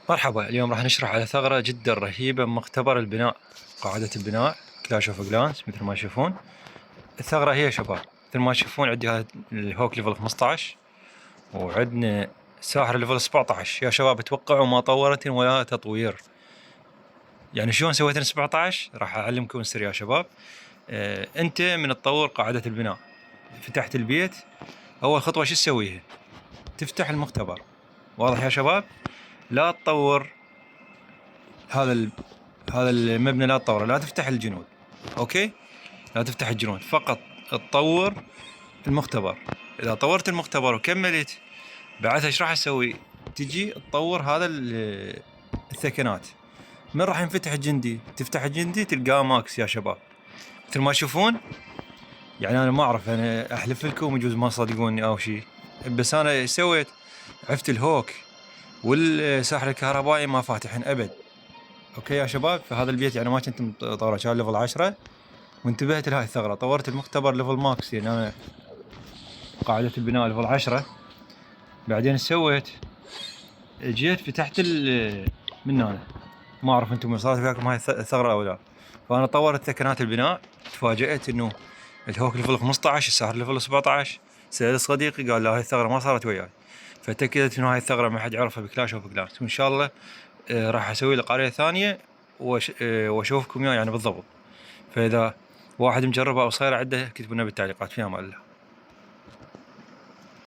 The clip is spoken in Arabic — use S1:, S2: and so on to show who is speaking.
S1: مرحبا، اليوم راح نشرح على ثغرة جدا رهيبة من مختبر البناء، قاعدة البناء كلاش اوف كلانس. مثل ما تشوفون الثغرة هي شباب، مثل ما تشوفون عندي هذا الهوك ليفل 15 وعندنا ساحر ليفل 17. يا شباب اتوقعوا ما طورت ولا تطوير. يعني شلون سويت 17 راح اعلمكم سر يا شباب. انت من تطور قاعدة البناء، فتحت البيت، اول خطوة شو تسويها؟ تفتح المختبر. واضح يا شباب؟ لا تطور هذا المبنى، لا تطوره، لا تفتح الجنود. اوكي، لا تفتح الجنود، فقط تطور المختبر. اذا طورت المختبر وكملت بعدها ايش راح اسوي؟ تجي تطور هذا الثكنات. من راح ينفتح الجندي؟ تفتح الجندي تلقاه ماكس يا شباب، مثل ما تشوفون. يعني انا ما اعرف، انا احلف لكم يجوز ما تصدقوني او شيء، بس انا ايش سويت؟ عفت الهوك والساحر الكهربائي ما فاتحين ابد. اوكي يا شباب، فهذا البيت يعني ما كنت مطوره، كان ليفل 10 وانتبهت لهاي الثغرة. طورت المختبر ليفل ماكس، يعني انا قاعدة البناء ليفل 10. بعدين ايش سويت؟ جيت فتحت من هنا. ما اعرف انتم صارت وياكم هاي الثغرة او لا. فانا طورت ثكنات البناء، تفاجأت انه الهوك ليفل 15، الساحر ليفل 17. سألت صديقي قال لا هاي الثغرة ما صارت وياي، فتأكدت انه هاي الثغرة ما حد يعرفها بكلاش اوف كلانس. وان شاء الله راح اسوي له قرية ثانية واشوفكم يعني بالضبط. فاذا واحد مجربها او صاير عنده كتبوا لنا بالتعليقات. في امان الله.